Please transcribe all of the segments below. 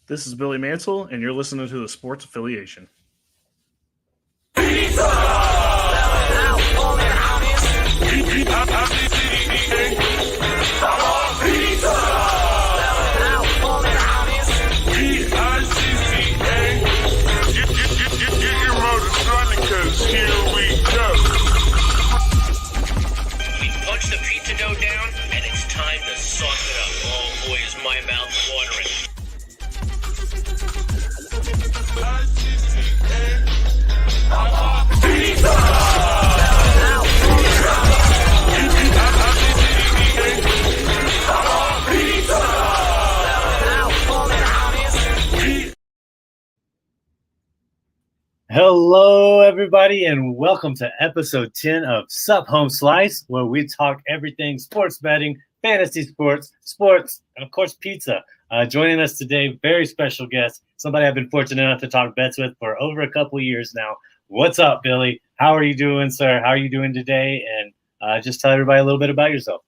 This is Billy Mansell, and you're listening to the Sports Affiliation. Punch the pizza dough down, and it's time to sauce it up. Oh boy, is my mouth watering. Hello, everybody, and welcome to episode 10 of Sup Homeslice, where we talk everything sports betting, fantasy sports, and of course, pizza. Joining us today, very special guest, somebody I've been fortunate enough to talk bets with for over a couple years now. What's up, Billy? How are you doing, sir? How are you doing today? And just tell everybody a little bit about yourself.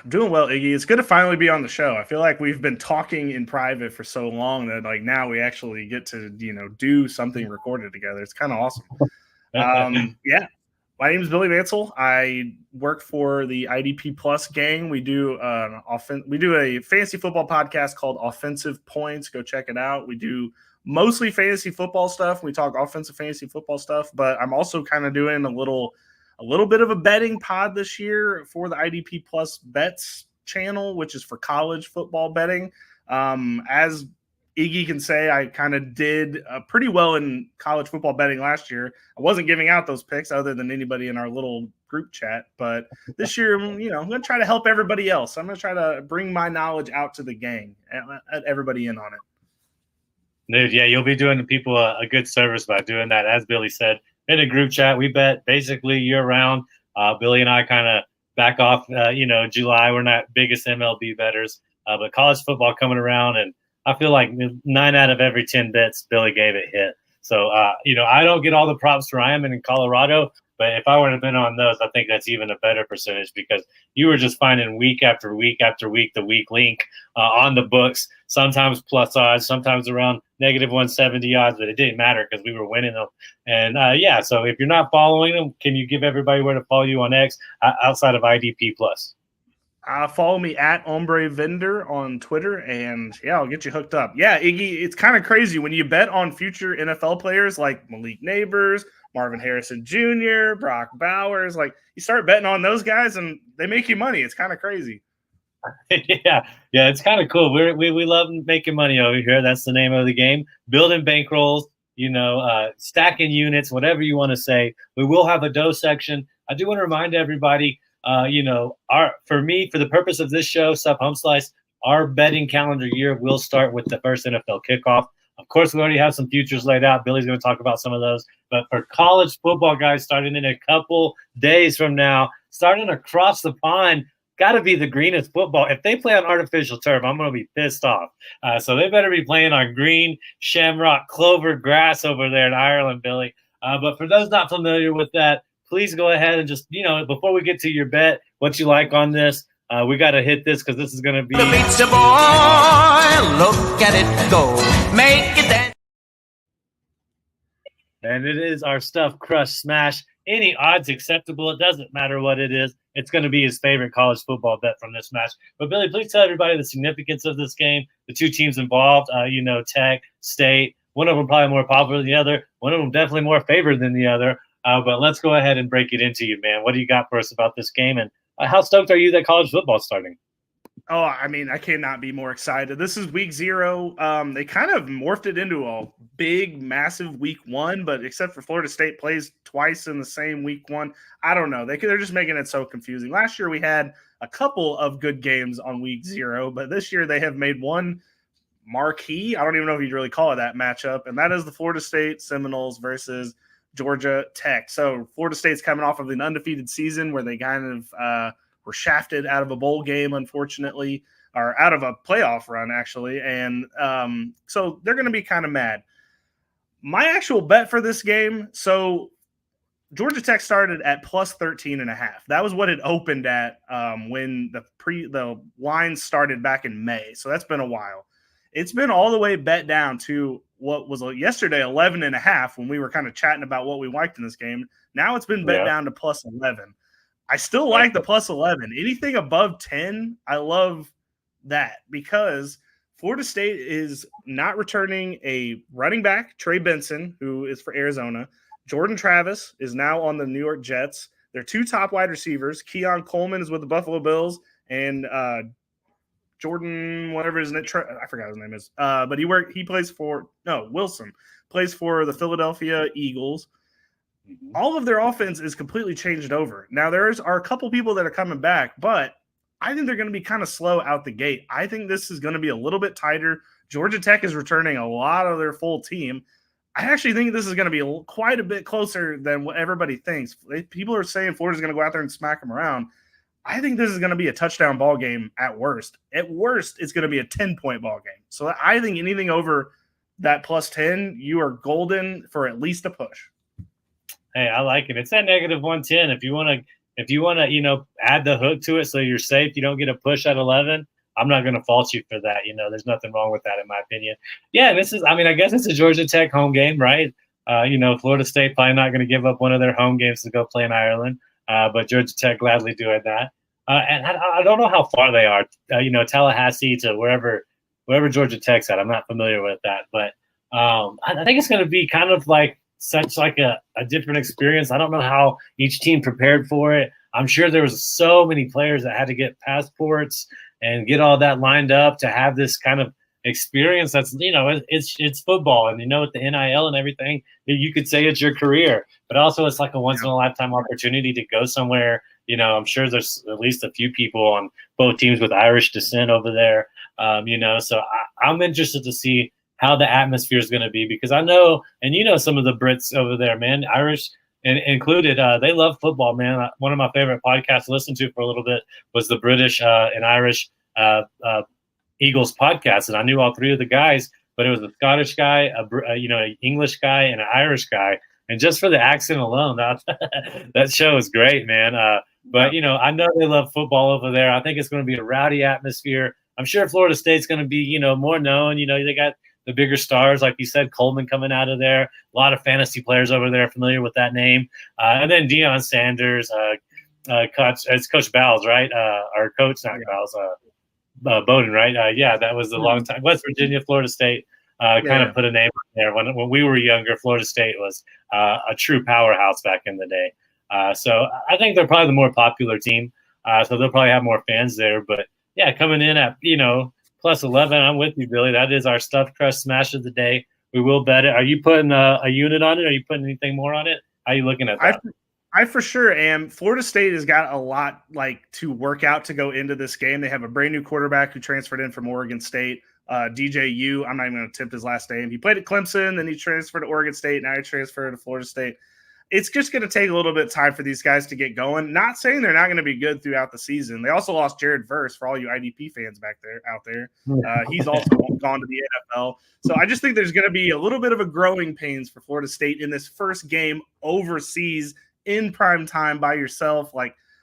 I'm doing well, Iggy. It's good to finally be on the show. I feel like we've been talking in private for so long that now we actually get to, do something recorded together. It's kind of awesome. Yeah. My name is Billy Mansell. I work for the IDP Plus gang. We do a fantasy football podcast called Offensive Points. Go check it out. We do mostly fantasy football stuff. We talk offensive fantasy football stuff, but I'm also kind of doing a little bit of a betting pod this year for the IDP Plus Bets channel, which is for college football betting. As Iggy can say, I kind of did pretty well in college football betting last year. I wasn't giving out those picks other than anybody in our little group chat. But this year, I'm going to try to help everybody else. I'm going to try to bring my knowledge out to the gang, at everybody in on it. Dude, yeah, you'll be doing the people a good service by doing that. As Billy said, in a group chat, we bet basically year-round. Billy and I kind of back off, July. We're not biggest MLB bettors, but college football coming around, and I feel like 9 out of every 10 bets, Billy gave it hit. So, I don't get all the props where I am in Colorado, but if I would have been on those, I think that's even a better percentage because you were just finding week after week after week the weak link on the books, sometimes plus odds, sometimes around negative 170 odds, but it didn't matter because we were winning them. And, so if you're not following them, can you give everybody where to follow you on X outside of IDP Plus? Follow me at Ombre Vendor on Twitter, and I'll get you hooked up. Yeah, Iggy, it's kind of crazy when you bet on future NFL players like Malik Neighbors, Marvin Harrison Jr., Brock Bowers. Like, you start betting on those guys, and they make you money. It's kind of crazy. Yeah, it's kind of cool. We love making money over here. That's the name of the game. Building bankrolls, stacking units, whatever you want to say. We will have a dough section. I do want to remind everybody, for the purpose of this show, Sup Homeslice, our betting calendar year will start with the first NFL kickoff. Of course, we already have some futures laid out. Billy's going to talk about some of those. But for college football guys, starting in a couple days from now, starting across the pond, got to be the greenest football. If they play on artificial turf, I'm going to be pissed off. So they better be playing on green, shamrock, clover grass over there in Ireland, Billy. But for those not familiar with that, please go ahead and just, before we get to your bet, what you like on this, we got to hit this because this is going to be. The pizza boy, look at it go, make it dance. And it is our stuffed crust smash. Any odds acceptable. It doesn't matter what it is. It's going to be his favorite college football bet from this match. But, Billy, please tell everybody the significance of this game, the two teams involved, Tech, State. One of them probably more popular than the other. One of them definitely more favored than the other. But let's go ahead and break it into you, man. What do you got for us about this game? And how stoked are you that college football is starting? Oh, I mean, I cannot be more excited. This is week 0. They kind of morphed it into a big, massive week 1, but except for Florida State plays twice in the same week 1. I don't know. They're just making it so confusing. Last year we had a couple of good games on week 0, but this year they have made one marquee. I don't even know if you'd really call it that matchup, and that is the Florida State Seminoles versus Georgia Tech. So Florida State's coming off of an undefeated season where they kind of were shafted out of a bowl game, unfortunately, or out of a playoff run, actually. And so they're going to be kind of mad. My actual bet for this game, so Georgia Tech started at plus 13.5. That was what it opened at when the line started back in May. So that's been a while. It's been all the way bet down to what was yesterday 11.5 when we were kind of chatting about what we liked in this game. Now it's been bet down to plus 11. I still like the plus 11. Anything above 10, I love that because Florida State is not returning a running back, Trey Benson, who is for Arizona. Jordan Travis is now on the New York Jets. Their 2 top wide receivers, Keon Coleman is with the Buffalo Bills, and Jordan, whatever his name, I forgot his name is. But he plays for Wilson plays for the Philadelphia Eagles. All of their offense is completely changed over. Now are a couple people that are coming back, but I think they're going to be kind of slow out the gate. I think this is going to be a little bit tighter. Georgia Tech is returning a lot of their full team. I actually think this is going to be quite a bit closer than what everybody thinks. People are saying Florida's going to go out there and smack them around. I think this is going to be a touchdown ball game at worst. At worst, it's going to be a 10-point ball game. So I think anything over that plus 10, you are golden for at least a push. Hey, I like it. It's at negative 110. If you want to, add the hook to it so you're safe, you don't get a push at 11. I'm not going to fault you for that. There's nothing wrong with that in my opinion. Yeah, I guess it's a Georgia Tech home game, right? Florida State probably not going to give up one of their home games to go play in Ireland, but Georgia Tech gladly doing that. And I don't know how far they are, Tallahassee to wherever Georgia Tech's at. I'm not familiar with that, but I think it's going to be kind of like such like a different experience. I don't know how each team prepared for it. I'm sure there was so many players that had to get passports and get all that lined up to have this kind of experience. That's, it's football, and with the NIL and everything, you could say it's your career, but also it's like a once in a lifetime opportunity to go somewhere. I'm sure there's at least a few people on both teams with Irish descent over there. So I'm interested to see how the atmosphere is going to be, because I know, and some of the Brits over there, man, Irish included, they love football, man. One of my favorite podcasts to listen to for a little bit was the British and Irish Eagles podcast, and I knew all 3 of the guys, but it was a Scottish guy, an English guy, and an Irish guy, and just for the accent alone, that show is great, man. But I know they love football over there. I think it's going to be a rowdy atmosphere. I'm sure Florida State's going to be more known. They got the bigger stars, like you said, Coleman coming out of there. A lot of fantasy players over there familiar with that name. And then Deion Sanders, it's Coach Bowles, right? Our coach, not Bowles, Bowden, right? That was a long time. West Virginia, Florida State kind of put a name on there. When we were younger, Florida State was a true powerhouse back in the day. So I think they're probably the more popular team. So they'll probably have more fans there. But, yeah, coming in at, plus 11, I'm with you, Billy. That is our stuffed crust smash of the day. We will bet it. Are you putting a unit on it? Are you putting anything more on it? How are you looking at that? I for sure am. Florida State has got a lot to work out to go into this game. They have a brand new quarterback who transferred in from Oregon State, DJU. I'm not even going to attempt his last name. He played at Clemson, then he transferred to Oregon State. Now he transferred to Florida State. It's just going to take a little bit of time for these guys to get going. Not saying they're not going to be good throughout the season. They also lost Jared Verse, for all you IDP fans out there. He's also gone to the NFL. So I just think there's going to be a little bit of a growing pains for Florida State in this first game overseas in prime time by yourself.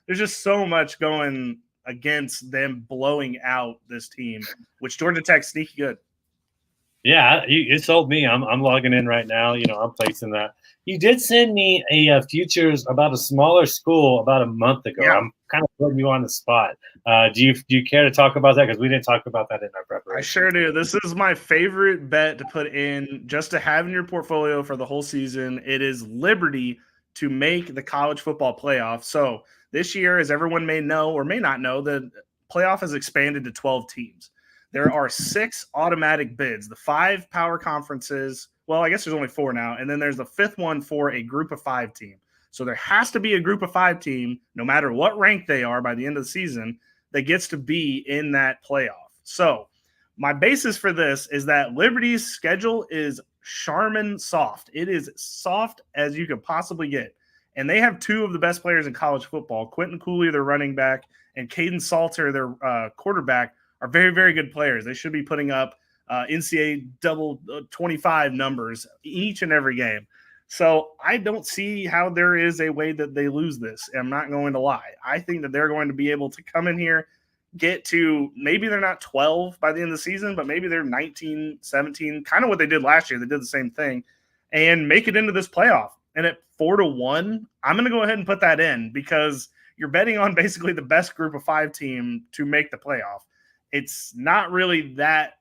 There's just so much going against them blowing out this team, which Georgia Tech's sneaky good. Yeah, it sold me. I'm logging in right now. I'm placing that. You did send me a futures about a smaller school about a month ago. Yeah. I'm kind of putting you on the spot. Do you care to talk about that? Because we didn't talk about that in our preparation. I sure do. This is my favorite bet to put in just to have in your portfolio for the whole season. It is Liberty to make the college football playoff. So this year, as everyone may know or may not know, the playoff has expanded to 12 teams. There are 6 automatic bids. The 5 power conferences, well, I guess there's only 4 now, and then there's the 5th one for a group of 5 team. So there has to be a group of 5 team, no matter what rank they are by the end of the season, that gets to be in that playoff. So my basis for this is that Liberty's schedule is Charmin soft. It is soft as you could possibly get. And they have 2 of the best players in college football. Quentin Cooley, their running back, and Caden Salter, their quarterback, are very, very good players. They should be putting up NCAA double 25 numbers each and every game. So I don't see how there is a way that they lose this. I'm not going to lie. I think that they're going to be able to come in here, get to, maybe they're not 12 by the end of the season, but maybe they're 19, 17, kind of what they did last year. They did the same thing and make it into this playoff. And at 4-1, I'm going to go ahead and put that in because you're betting on basically the best group of 5 team to make the playoff. It's not really that,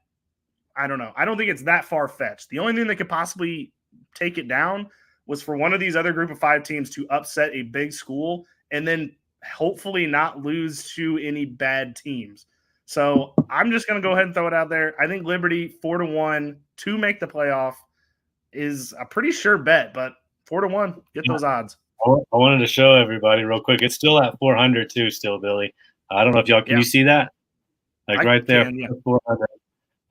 I don't know. I don't think it's that far-fetched. The only thing that could possibly take it down was for one of these other group of 5 teams to upset a big school and then hopefully not lose to any bad teams. So I'm just going to go ahead and throw it out there. I think Liberty 4-1 to make the playoff is a pretty sure bet, but 4-1, get those odds. I wanted to show everybody real quick. It's still at 400 too, still, Billy. I don't know if y'all can you see that? Like I right there, 400.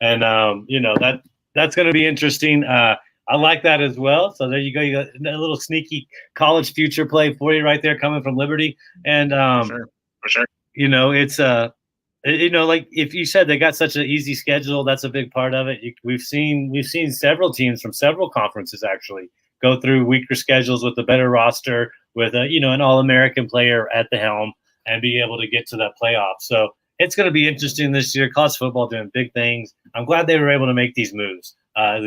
And that's going to be interesting. I like that as well. So there you go. You got a little sneaky college future play for you right there coming from Liberty. And for sure. It's like if you said they got such an easy schedule, that's a big part of it. We've seen several teams from several conferences actually go through weaker schedules with a better roster, with an All-American player at the helm, and be able to get to that playoff. So it's going to be interesting this year. College football doing big things. I'm glad they were able to make these moves. I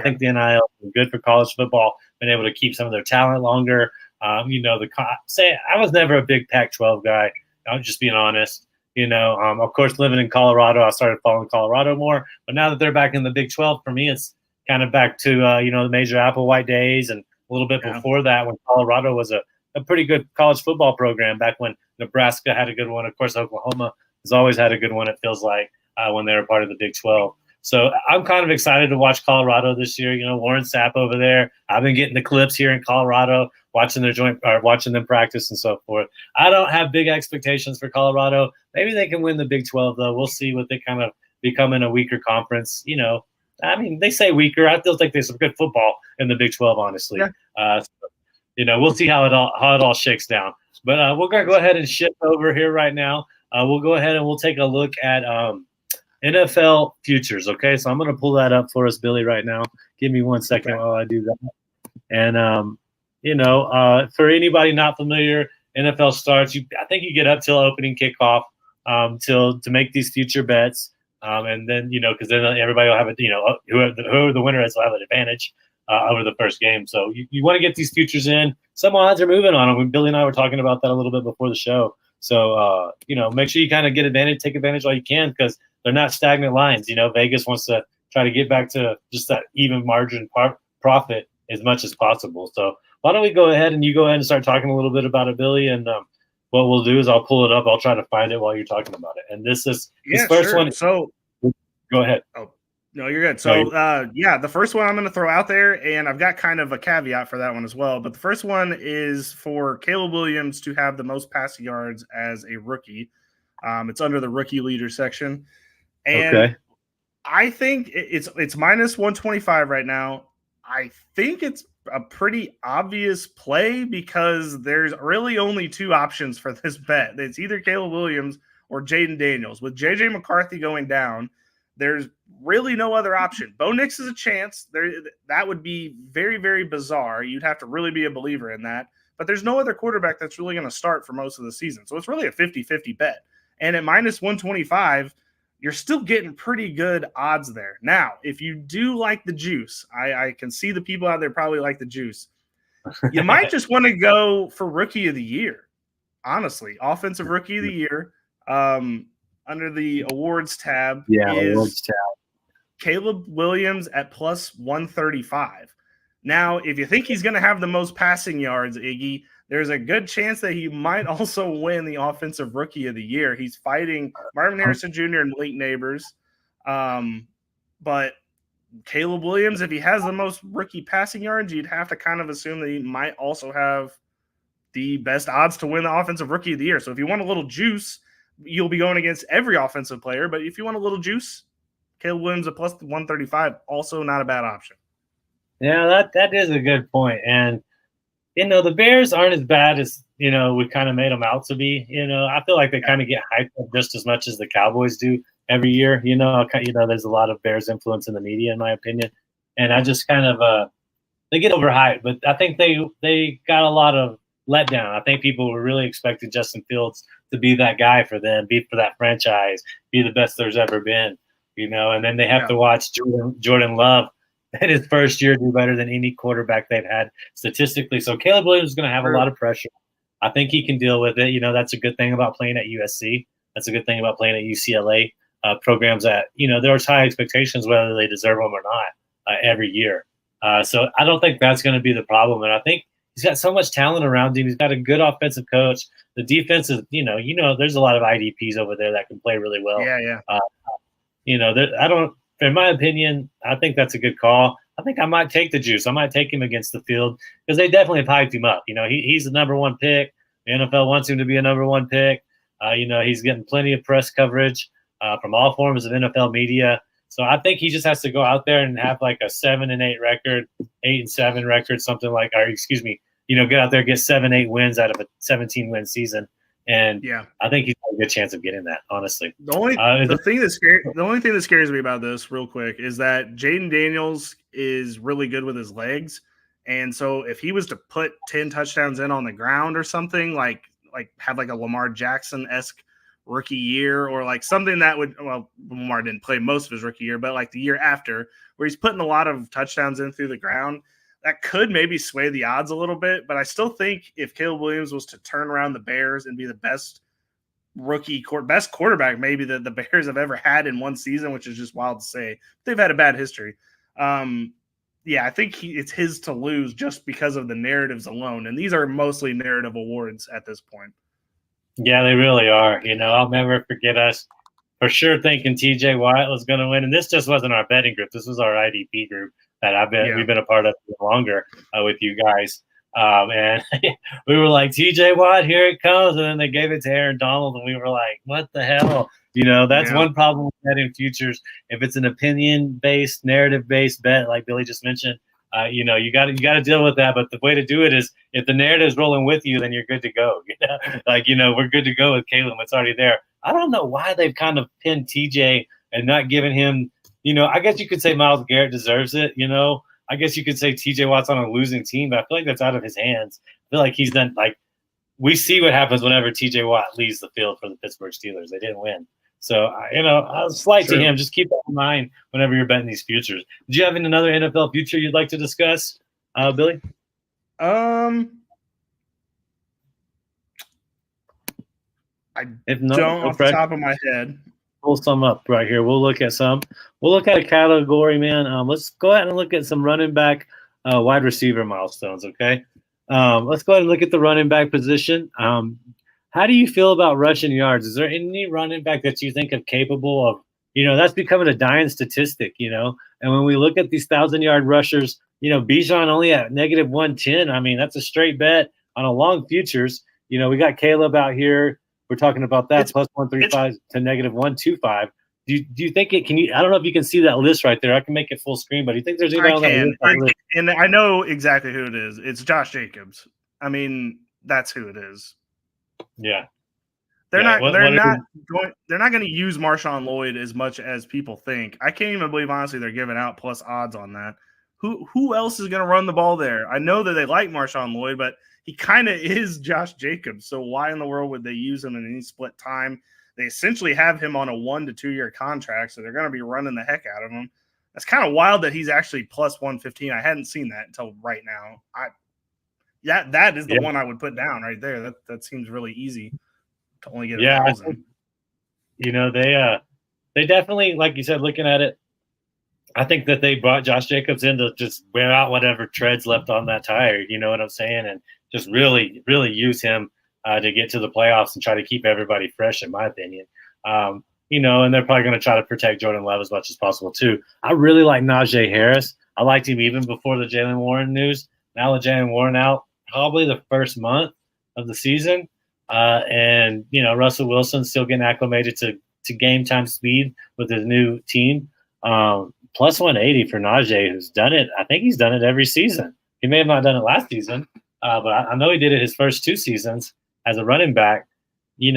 think the NIL is good for college football, been able to keep some of their talent longer. I was never a big Pac-12 guy. I'm just being honest. Of course, living in Colorado, I started following Colorado more. But now that they're back in the Big 12, for me, it's kind of back to the major Applewhite days, and a little bit before that when Colorado was a pretty good college football program. Back when Nebraska had a good one, of course, Oklahoma has always had a good one. It feels like when they were part of the Big 12. So I'm kind of excited to watch Colorado this year. Warren Sapp over there. I've been getting the clips here in Colorado, watching them practice and so forth. I don't have big expectations for Colorado. Maybe they can win the Big 12 though. We'll see what they kind of become in a weaker conference. They say weaker. I still think there's some good football in the Big 12, honestly. Yeah. We'll see how it all shakes down. But we're gonna go ahead and shift over here right now. We'll go ahead and we'll take a look at NFL futures. Okay, so I'm gonna pull that up for us, Billy, right now. Give me 1 second while I do that. And for anybody not familiar, NFL starts. I think you get up till opening kickoff to make these future bets. And then, because then everybody will have whoever the winner is will have an advantage over the first game. So you want to get these futures in. Some odds are moving on them. Billy and I were talking about that a little bit before the show. So, make sure you kind of take advantage while you can, because they're not stagnant lines. Vegas wants to try to get back to just that even margin profit as much as possible. So why don't we go ahead and start talking a little bit about it, Billy, and what we'll do is I'll pull it up. I'll try to find it while you're talking about it. And this first one. So go ahead. Oh, no, you're good. So, the first one I'm going to throw out there, and I've got kind of a caveat for that one as well. But the first one is for Caleb Williams to have the most passing yards as a rookie. It's under the rookie leader section. And I think it's minus 125 right now. I think it's a pretty obvious play because there's really only 2 options for this bet. It's either Caleb Williams or Jaden Daniels. With J.J. McCarthy going down, there's really no other option. Bo Nix is a chance. That would be very, very bizarre. You'd have to really be a believer in that. But there's no other quarterback that's really going to start for most of the season. So it's really a 50-50 bet. And at minus 125, you're still getting pretty good odds there. Now, if you do like the juice, I can see the people out there probably like the juice. You might just want to go for Rookie of the Year. Honestly, Offensive Rookie of the Year under the awards tab is Caleb Williams at plus 135. Now, if you think he's going to have the most passing yards, Iggy, there's a good chance that he might also win the Offensive Rookie of the Year. He's fighting Marvin Harrison Jr. and Malik Neighbors. But Caleb Williams, if he has the most rookie passing yards, you'd have to kind of assume that he might also have the best odds to win the Offensive Rookie of the Year. So if you want a little juice, you'll be going against every offensive player. But if you want a little juice, Caleb Williams at plus 135, also not a bad option. Yeah, that is a good point. And the Bears aren't as bad as, we kind of made them out to be. I feel like they kind of get hyped up just as much as the Cowboys do every year. There's a lot of Bears influence in the media, in my opinion. And I just kind of they get overhyped. But I think they got a lot of letdown. I think people were really expecting Justin Fields to be that guy for them, be for that franchise, be the best there's ever been, and then they have to watch Jordan Love in his first year do better than any quarterback they've had statistically. So Caleb Williams is going to have a lot of pressure. I think he can deal with it. That's a good thing about playing at USC. That's a good thing about playing at UCLA. Programs that, there's high expectations whether they deserve them or not every year. So I don't think that's going to be the problem. And I think he's got so much talent around him. He's got a good offensive coach. The defense is, there's a lot of IDPs over there that can play really well. Yeah. In my opinion, I think that's a good call. I think I might take the juice. I might take him against the field because they definitely have hyped him up. He's the number one pick. The NFL wants him to be a number one pick. He's getting plenty of press coverage from all forms of NFL media. So I think he just has to go out there and have like a 7-8 record, 8-7 record, something like, get out there, get 7-8 wins out of a 17-win season. And I think he's got a good chance of getting that, honestly. The only thing that scares me about this real quick is that Jaden Daniels is really good with his legs. And so if he was to put 10 touchdowns in on the ground or something, like have like a Lamar Jackson-esque rookie year, or like something that would, Lamar didn't play most of his rookie year, but like the year after where he's putting a lot of touchdowns in through the ground, that could maybe sway the odds a little bit. But I still think if Caleb Williams was to turn around the Bears and be the best best quarterback maybe that the Bears have ever had in one season, which is just wild to say. They've had a bad history. I think it's his to lose just because of the narratives alone. And these are mostly narrative awards at this point. Yeah, they really are. I'll never forget us for sure thinking TJ Watt was going to win. And this just wasn't our betting group. This was our IDP group that we've been a part of longer with you guys. And we were like, TJ Watt, here it comes. And then they gave it to Aaron Donald. And we were like, what the hell? That's one problem with betting futures. If it's an opinion-based, narrative-based bet, like Billy just mentioned, you got to deal with that. But the way to do it is if the narrative's rolling with you, then you're good to go. We're good to go with Caleb. It's already there. I don't know why they've kind of pinned TJ and not given him, I guess you could say Myles Garrett deserves it. I guess you could say TJ Watt's on a losing team, but I feel like that's out of his hands. I feel like he's done, we see what happens whenever TJ Watt leaves the field for the Pittsburgh Steelers. They didn't win. So, a slight to him. Just keep that in mind whenever you're betting these futures. Do you have another NFL future you'd like to discuss, Billy? I don't off the top of my head. Pull some up right here. We'll look at some. We'll look at a category, man. Let's go ahead and look at some running back, wide receiver milestones, okay? Let's go ahead and look at the running back position. How do you feel about rushing yards? Is there any running back that you think of capable of, that's becoming a dying statistic, and when we look at these 1,000-yard rushers, Bijan only at -110. I mean, that's a straight bet on a long futures. We got Caleb out here. We're talking about that plus 135 to -125. Do you think it can? I don't know if you can see that list right there. I can make it full screen, but do you think there's anyone on that list? And I know exactly who it is. It's Josh Jacobs. I mean, that's who it is. Yeah. They're not going to use Marshawn Lloyd as much as people think. I can't even believe, honestly, they're giving out plus odds on that. Who else is going to run the ball there? I know that they like Marshawn Lloyd, but he kind of is Josh Jacobs. So why in the world would they use him in any split time? They essentially have him on a 1 to 2 year contract, so they're going to be running the heck out of him. That's kind of wild that he's actually plus 115. I hadn't seen that until right now. That is the one I would put down right there. That seems really easy to only get 1,000. They definitely, like you said, looking at it, I think that they brought Josh Jacobs in to just wear out whatever treads left on that tire. You know what I'm saying? And just really, really use him to get to the playoffs and try to keep everybody fresh, in my opinion. And they're probably going to try to protect Jordan Love as much as possible too. I really like Najee Harris. I liked him even before the Jaylen Warren news. Now with Jaylen Warren out, probably the first month of the season. And Russell Wilson still getting acclimated to game time speed with his new team. Plus 180 for Najee, who's done it. I think he's done it every season. He may have not done it last season, but I know he did it his first 2 seasons as a running back. He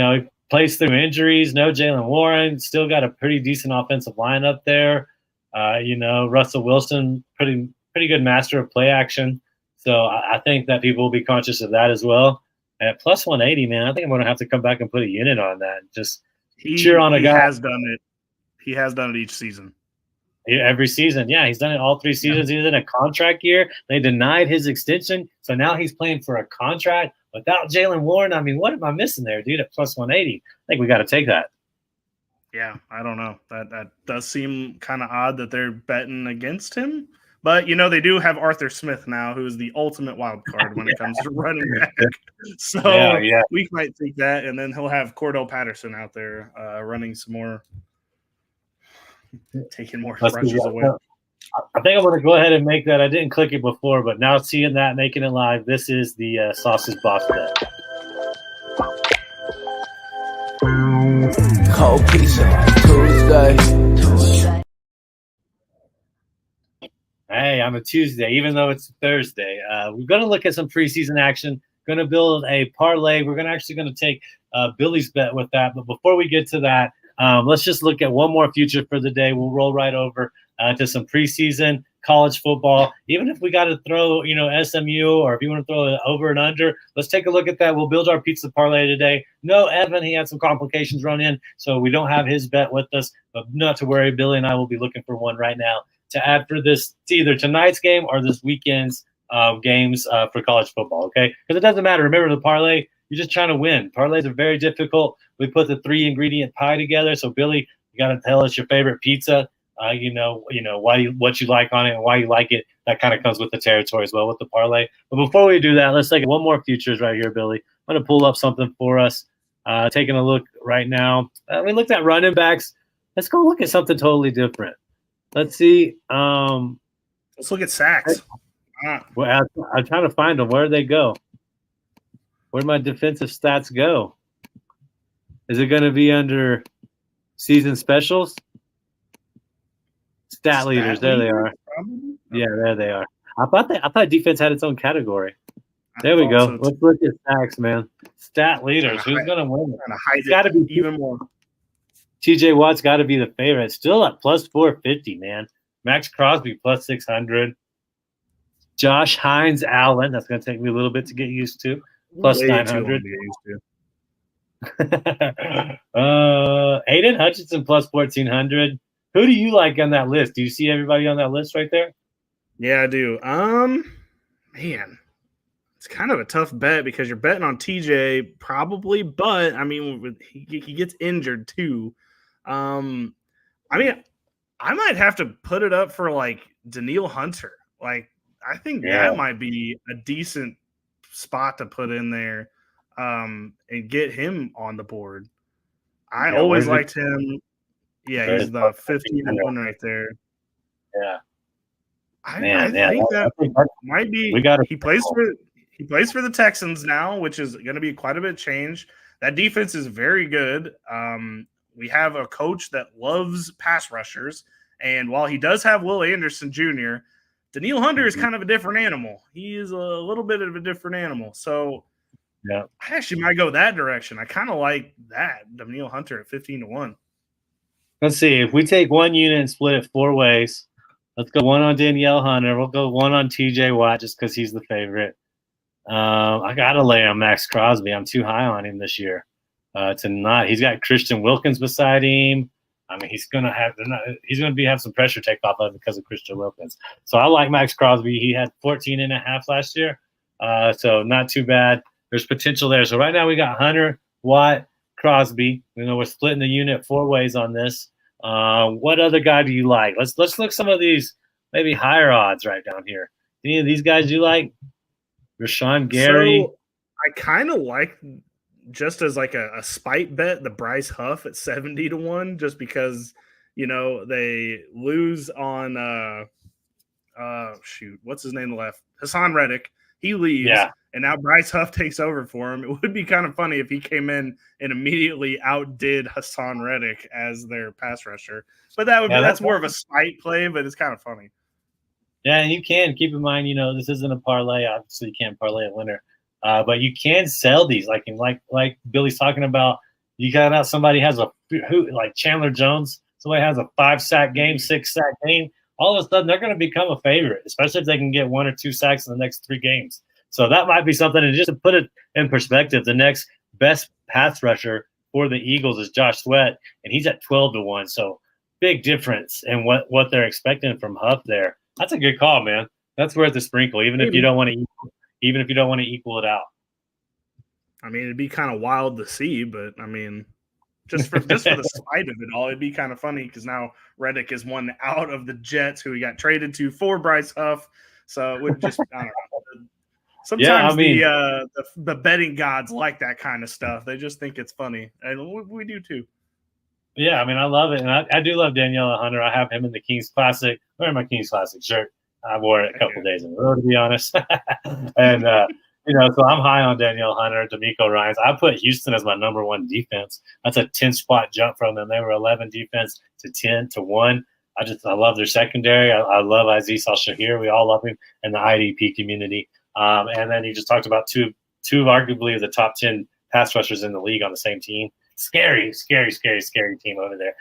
plays through injuries. No Jaylen Warren. Still got a pretty decent offensive line up there. Russell Wilson, pretty good master of play action. So I think that people will be conscious of that as well. At plus 180, man, I think I'm going to have to come back and put a unit on that. Just cheer on a guy. He has done it. He has done it each season. Every season. Yeah, he's done it all 3 seasons. He's in a contract year. They denied his extension. So now he's playing for a contract without Jalen Warren. I mean, what am I missing there, dude, at plus 180? I think we got to take that. Yeah, I don't know. That does seem kind of odd that they're betting against him. But, they do have Arthur Smith now, who is the ultimate wild card when it comes to running back. So we might take that, and then he'll have Cordell Patterson out there running some more, taking more rushes away. I think I'm going to go ahead and make that. I didn't click it before, but now seeing that, making it live, this is the Sausage Box bet. Cold pizza Tuesday. Hey, I'm a Tuesday, even though it's Thursday. We're going to look at some preseason action. Going to build a parlay. We're going to take Billy's bet with that. But before we get to that, let's just look at one more future for the day. We'll roll right over to some preseason college football. Even if we got to throw, SMU, or if you want to throw it over and under, let's take a look at that. We'll build our pizza parlay today. No, Evan, he had some complications run in, so we don't have his bet with us. But not to worry, Billy and I will be looking for one right now to add for this, to either tonight's game or this weekend's games for college football, okay? Because it doesn't matter. Remember, the parlay, you're just trying to win. Parlays are very difficult. We put the 3-ingredient pie together. So, Billy, you got to tell us your favorite pizza, what you like on it and why you like it. That kind of comes with the territory as well with the parlay. But before we do that, let's take one more futures right here, Billy. I'm going to pull up something for us. Taking a look right now. We looked at running backs. Let's go look at something totally different. Let's see. Let's look at sacks. Well, I'm trying to find them. Where'd they go? Where'd my defensive stats go? Is it going to be under season specials? Stat leaders. There they are. Probably? Yeah, there they are. I thought defense had its own category. There we go. Let's look at sacks, man. Stat leaders. Who's going to win it? It's got to be even more. TJ Watt's got to be the favorite. Still at plus 450, man. Max Crosby plus 600. Josh Hines Allen. That's going to take me a little bit to get used to. Plus 900. Aiden Hutchinson plus 1,400. Who do you like on that list? Do you see everybody on that list right there? Yeah, I do. Man, it's kind of a tough bet because you're betting on TJ probably, but I mean, he gets injured too. I mean, I might have to put it up for like Danielle Hunter. Like, I think that might be a decent spot to put in there and get him on the board. I always liked him. Yeah, he's the 15-1 right there. Yeah. I think that might be. He plays for the Texans now, which is going to be quite a bit of change. That defense is very good. We have a coach that loves pass rushers, and while he does have Will Anderson Jr., Danielle Hunter is kind of a different animal. He is a little bit of a different animal. So I actually might go that direction. I kind of like that, Danielle Hunter at 15-1. Let's see. If we take one unit and split it 4 ways, let's go one on Danielle Hunter. We'll go one on TJ Watt just because he's the favorite. I got to lay on Max Crosby. I'm too high on him this year to not. He's got Christian Wilkins beside him. I mean, he's gonna have some pressure take off of it because of Christian Wilkins. So I like Max Crosby. He had 14.5 last year, so not too bad. There's potential there. So right now we got Hunter, Watt, Crosby. We're splitting the unit 4 ways on this. What other guy do you like? Let's look some of these maybe higher odds right down here. Any of these guys you like? Rashawn Gary. So I kind of like, just as like a spite bet, the Bryce Huff at 70-1, just because they lose on what's his name left? Hassan Reddick. He leaves, and now Bryce Huff takes over for him. It would be kind of funny if he came in and immediately outdid Hassan Reddick as their pass rusher. But that's more of a spite play, but it's kind of funny. Yeah, and you can keep in mind, this isn't a parlay. Obviously, you can't parlay a winner. But you can sell these, like Billy's talking about. You got out somebody has like Chandler Jones. Somebody has a 5-sack game, 6-sack game. all of a sudden they're going to become a favorite, especially if they can get 1 or 2 sacks in the next 3 games. So that might be something. And just to put it in perspective, the next best pass rusher for the Eagles is Josh Sweat, and he's at 12-1. So big difference in what they're expecting from Huff there. That's a good call, man. That's worth a sprinkle, even if you don't want to equal it out. I mean, it'd be kind of wild to see, but I mean, just for the spite of it all, it'd be kind of funny because now Reddick is one out of the Jets who he got traded to for Bryce Huff. So it would just, I don't know. Sometimes the betting gods like that kind of stuff. They just think it's funny, and we do too. Yeah, I mean, I love it, and I do love Danielle Hunter. I have him in the Kings Classic. I'm wearing my Kings Classic shirt. I wore it a couple days in a row, to be honest. And so I'm high on Danielle Hunter, D'Amico Ryans. I put Houston as my number 1 defense. That's a 10-spot jump from them. They were 11 defense to 10 to 1. I love their secondary. I love Aziz Al-Shahir. We all love him in the IDP community. And then you just talked about two arguably the top 10 pass rushers in the league on the same team. Scary team over there.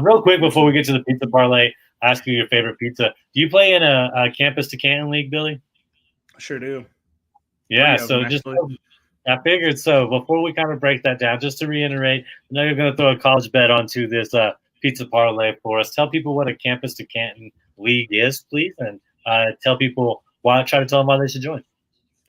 Real quick before we get to the pizza parlay, ask you your favorite pizza. Do you play in a campus to Canton league, Billy? I sure do. Yeah, so I figured so. Before we kind of break that down, just to reiterate, I know you're going to throw a college bet onto this pizza parlay for us. Tell people what a campus to Canton league is, please, and try to tell them why they should join.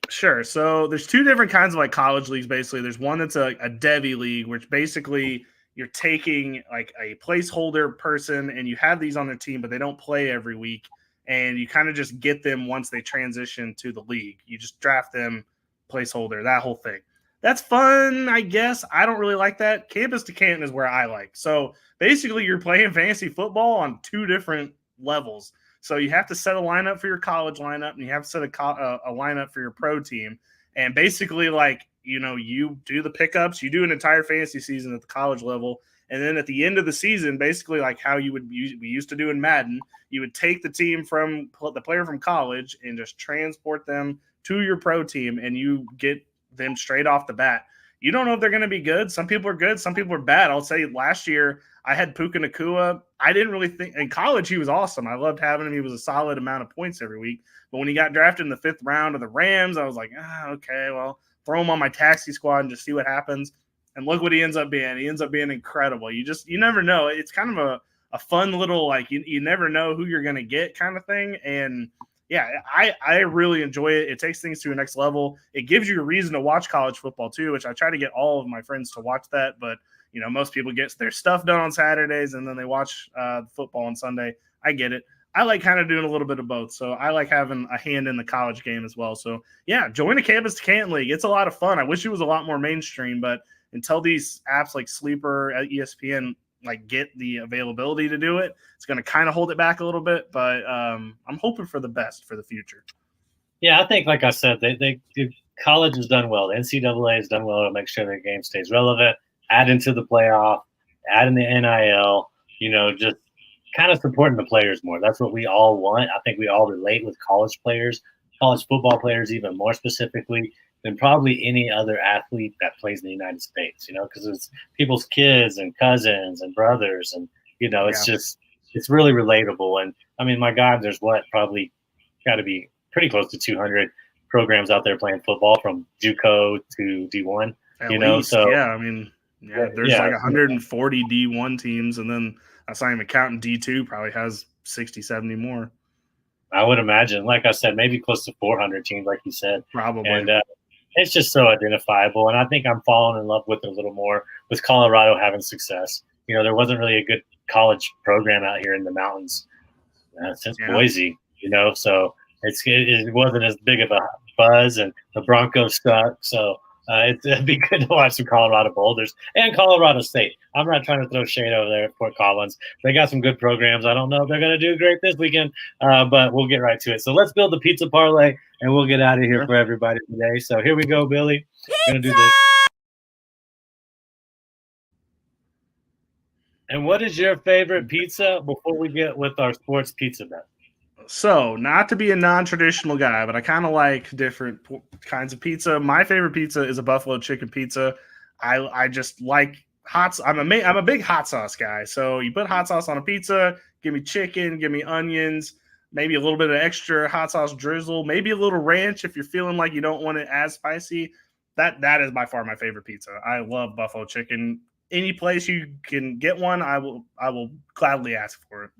Sure. So there's 2 different kinds of like college leagues. Basically, there's one that's a Devy league, which basically you're taking like a placeholder person and you have these on their team, but they don't play every week. And you kind of just get them once they transition to the league. You just draft them, placeholder, that whole thing. That's fun, I guess. I don't really like that. Campus to Canton is where I like. So basically you're playing fantasy football on 2 different levels. So you have to set a lineup for your college lineup, and you have to set a lineup for your pro team. And basically, like, you do the pickups, you do an entire fantasy season at the college level. And then at the end of the season, basically like how we used to do in Madden, you would take the team from the player from college and just transport them to your pro team, and you get them straight off the bat. You don't know if they're going to be good. Some people are good. Some people are bad. I'll say last year I had Puka Nacua. I didn't really think – in college he was awesome. I loved having him. He was a solid amount of points every week. But when he got drafted in the 5th round of the Rams, I was like, okay, well, throw him on my taxi squad and just see what happens. And look what he ends up being. He ends up being incredible. You never know. It's kind of a fun little, like, you never know who you're going to get kind of thing. And – yeah, I really enjoy it. It takes things to a next level. It gives you a reason to watch college football too, which I try to get all of my friends to watch that. But, most people get their stuff done on Saturdays and then they watch football on Sunday. I get it. I like kind of doing a little bit of both. So I like having a hand in the college game as well. So, yeah, join the Campus to Canton League. It's a lot of fun. I wish it was a lot more mainstream, but until these apps like Sleeper at ESPN like get the availability to do it, it's going to kind of hold it back a little bit, but I'm hoping for the best for the future. Yeah, I think, like I said, the college has done well. The NCAA has done well to make sure their game stays relevant, add into the playoff, add in the NIL, just kind of supporting the players more. That's what we all want. I think we all relate with college players, college football players even more specifically than probably any other athlete that plays in the United States, because it's people's kids and cousins and brothers. And, it's really relatable. And I mean, my God, there's probably got to be pretty close to 200 programs out there playing football from JUCO to D1, At least, so yeah, I mean, there's like 140 D1 teams. And then that's not even counting D2 probably has 60, 70 more. I would imagine, like I said, maybe close to 400 teams, like you said. Probably. And it's just so identifiable. And I think I'm falling in love with it a little more with Colorado having success. There wasn't really a good college program out here in the mountains since Boise, so it wasn't as big of a buzz, and the Broncos suck. So it'd be good to watch some Colorado Boulders and Colorado State. I'm not trying to throw shade over there at Fort Collins. They got some good programs. I don't know if they're going to do great this weekend, but we'll get right to it. So let's build the pizza parlay, and we'll get out of here for everybody today. So here we go, Billy. We're going to do this. And what is your favorite pizza before we get with our sports pizza bet? So, not to be a non-traditional guy, but I kind of like different kinds of pizza. My favorite pizza is a buffalo chicken pizza. I just like hot. I'm a big hot sauce guy. So you put hot sauce on a pizza, Give me chicken, give me onions, maybe a little bit of extra hot sauce drizzle, maybe a little ranch if you're feeling like you don't want it as spicy. That is by far my favorite pizza. I love buffalo chicken. Any place you can get one, I will gladly ask for it.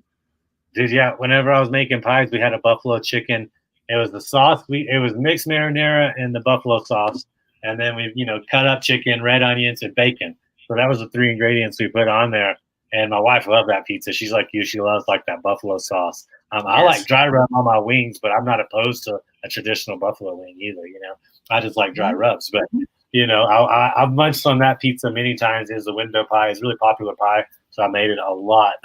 Dude, yeah. Whenever I was making pies, we had a buffalo chicken. It was the sauce. It was mixed marinara and the buffalo sauce, and then we cut up chicken, red onions, and bacon. So that was the 3 ingredients we put on there. And my wife loved that pizza. She's like you. She loves like that buffalo sauce. I like dry rub on my wings, but I'm not opposed to a traditional buffalo wing either. I just like dry rubs. But I've munched on that pizza many times. It's a window pie. It's a really popular pie, so I made it a lot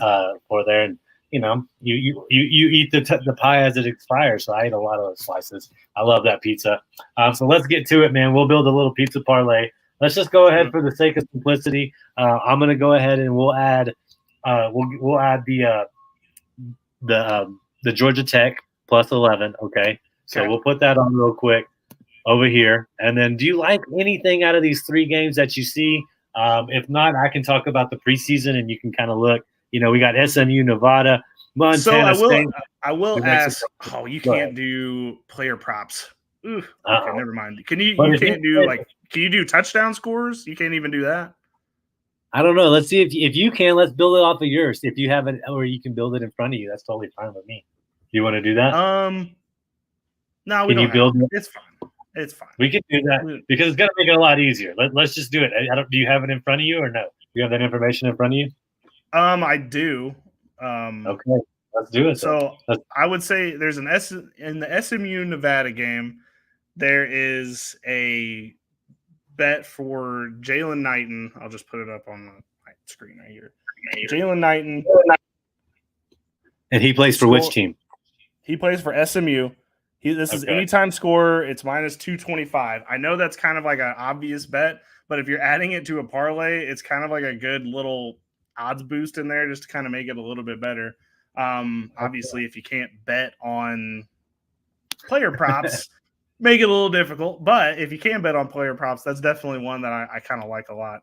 for there. And you eat the pie as it expires. So I ate a lot of those slices. I love that pizza. So let's get to it, man. We'll build a little pizza parlay. Let's just go ahead for the sake of simplicity. I'm gonna go ahead and we'll add the Georgia Tech plus 11. Okay, so we'll put that on real quick over here. And then, do you like anything out of these 3 games that you see? If not, I can talk about the preseason, and you can kind of look. We got SMU, Nevada, Montana State. I will ask. Oh, you can't do player props. Ooh, okay, never mind. Can you do touchdown scores? You can't even do that. I don't know. Let's see if you can. Let's build it off of yours. If you have it, or you can build it in front of you, that's totally fine with me. You want to do that? No, we don't. Build it? It's fine. It's fine. We can do that because it's gonna make it a lot easier. Let's just do it. Do you have it in front of you or no? Do you have that information in front of you? I do. Okay, let's do it. So I would say there's in the SMU Nevada game, there is a bet for Jalen Knighton. I'll just put it up on the screen right here. Jalen Knighton. And he plays for which team? He plays for SMU. This is anytime scorer. It's minus 225. I know that's kind of like an obvious bet, but if you're adding it to a parlay, it's kind of like a good little odds boost in there just to kind of make it a little bit better. Obviously, if you can't bet on player props, make it a little difficult. But if you can bet on player props, that's definitely one that I kind of like a lot.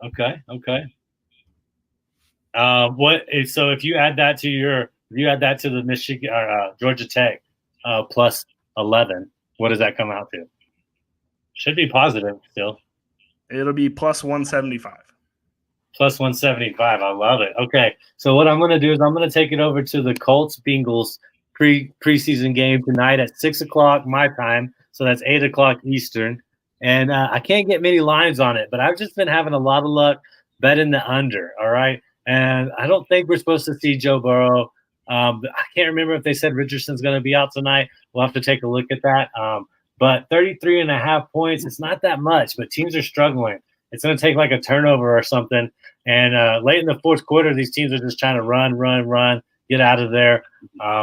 Okay. So if you add that to the Michigan or Georgia Tech plus 11, what does that come out to? Should be positive still. It'll be plus 175. Plus 175. I love it. Okay, so what I'm going to do is I'm going to take it over to the Colts-Bengals preseason game tonight at 6 o'clock my time. So that's 8 o'clock Eastern. And I can't get many lines on it, but I've just been having a lot of luck betting the under, all right? And I don't think we're supposed to see Joe Burrow. I can't remember if they said Richardson's going to be out tonight. We'll have to take a look at that. But 33.5 points, it's not that much, but teams are struggling. It's going to take like a turnover or something. And late in the fourth quarter, these teams are just trying to run, get out of there.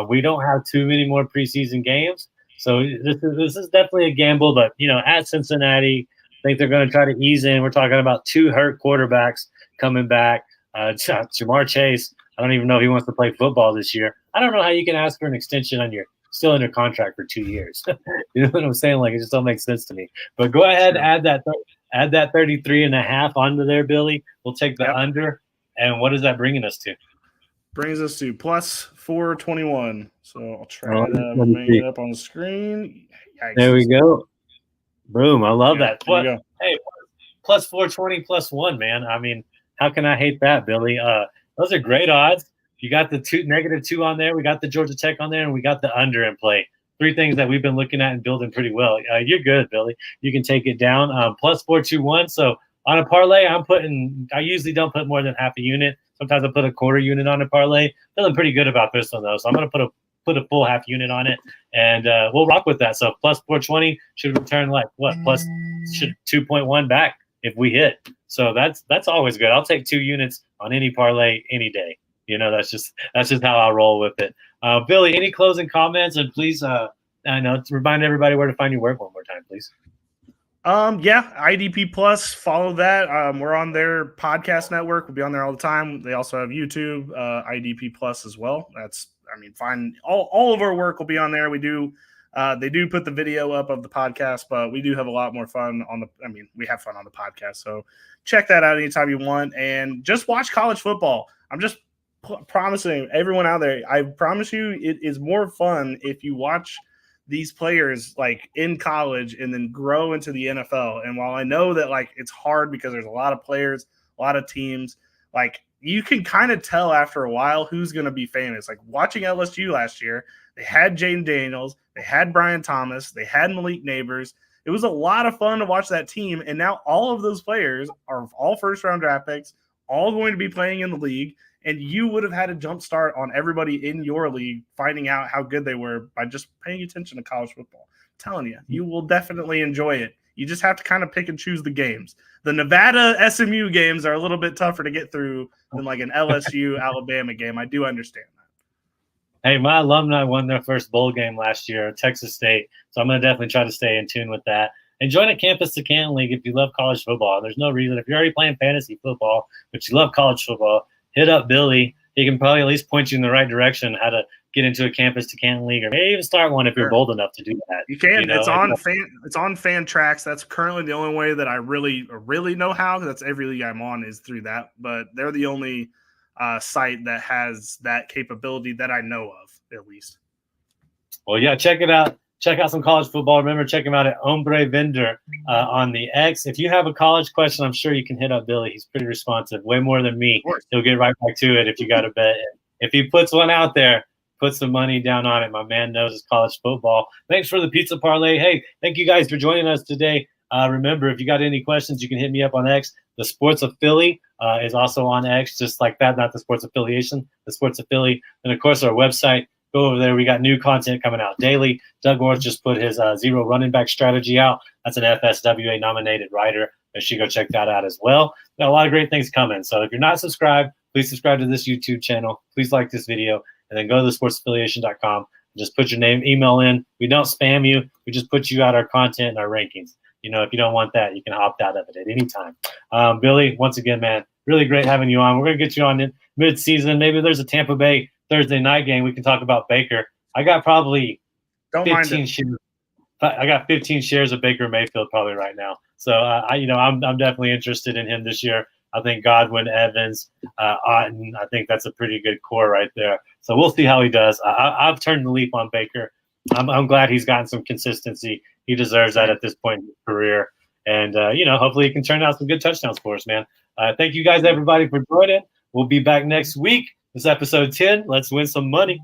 We don't have too many more preseason games. So this is definitely a gamble. But, at Cincinnati, I think they're going to try to ease in. We're talking about 2 hurt quarterbacks coming back. Jamar Chase, I don't even know if he wants to play football this year. I don't know how you can ask for an extension on still under contract for 2 years. You know what I'm saying? Like, it just don't make sense to me. But go ahead, add that 33.5 onto there, Billy. We'll take the under. And what is that bringing us to? Brings us to plus 421. So I'll try to bring it up on the screen. Yikes. There we go. Boom. I love that. Hey, plus 420 plus 1, man. I mean, how can I hate that, Billy? Those are great odds. You got the -2 on there. We got the Georgia Tech on there, and we got the under in play. 3 things that we've been looking at and building pretty well. You're good, Billy. You can take it down. Plus 421. So on a parlay, I usually don't put more than half a unit. Sometimes I put a quarter unit on a parlay. Feeling pretty good about this one, though. So I'm going to put a full half unit on it, and we'll rock with that. So plus 420 should return plus 2.1 back if we hit. So that's always good. I'll take 2 units on any parlay any day. That's just how I roll with it. Billy, any closing comments? And please, remind everybody where to find your work one more time, please. IDP Plus, follow that. We're on their podcast network. We'll be on there all the time. They also have YouTube, IDP Plus as well. Fine. All of our work will be on there. We do. They do put the video up of the podcast, but we do have a lot more fun we have fun on the podcast. So check that out anytime you want, and just watch college football. promising everyone out there, I promise you it is more fun if you watch these players like in college and then grow into the NFL. And while I know that like it's hard because there's a lot of players, a lot of teams, like you can kind of tell after a while who's going to be famous. Like watching LSU last year, they had Jaden Daniels, they had Brian Thomas, they had Malik Neighbors. It was a lot of fun to watch that team. And now all of those players are all first-round draft picks, all going to be playing in the league. And you would have had a jump start on everybody in your league finding out how good they were by just paying attention to college football. I'm telling you, you will definitely enjoy it. You just have to kind of pick and choose the games. The Nevada SMU games are a little bit tougher to get through than like an LSU Alabama game. I do understand that. Hey, my alumni won their first bowl game last year at Texas State, so I'm going to definitely try to stay in tune with that. And join a Campus to Canton League if you love college football. There's no reason. If you're already playing fantasy football, but you love college football, hit up Billy. He can probably at least point you in the right direction how to get into a Campus to Canton League, or maybe even start one if you're bold enough to do that. You can. You know, it's on Fan Tracks. That's currently the only way that I really know how. That's every league I'm on is through that. But they're the only site that has that capability that I know of, at least. Well, yeah, check it out. Check out some college football. Remember, check him out at Hombre Vendor on the X. If you have a college question, I'm sure you can hit up Billy. He's pretty responsive, way more than me. He'll get right back to it if you got a bet. If he puts one out there, put some money down on it. My man knows his college football. Thanks for the pizza parlay. Hey, thank you guys for joining us today. Remember, if you got any questions, you can hit me up on X. The Sports of Philly is also on X, just like that, not the Sports Affiliation, the Sports of Philly. And, of course, our website. Go over there. We got new content coming out daily. Doug Orth just put his zero running back strategy out. That's an FSWA nominated writer. You should go check that out as well. Got a lot of great things coming. So if you're not subscribed, please subscribe to this YouTube channel. Please like this video, and then go to thesportsaffiliation.com and just put your name, email in. We don't spam you. We just put you out our content and our rankings. You know, if you don't want that, you can opt out of it at any time. Billy, once again, man, really great having you on. We're going to get you on in mid-season. Maybe there's a Tampa Bay Thursday night game. We can talk about Baker. I got probably 15 shares. I got 15 shares of Baker Mayfield probably right now. So I'm definitely interested in him this year. I think Godwin, Evans, Otten. I think that's a pretty good core right there. So we'll see how he does. I've turned the leaf on Baker. I'm glad he's gotten some consistency. He deserves that at this point in his career. And hopefully he can turn out some good touchdowns for us, man. Thank you guys, everybody, for joining. We'll be back next week. This is episode 10. Let's win some money.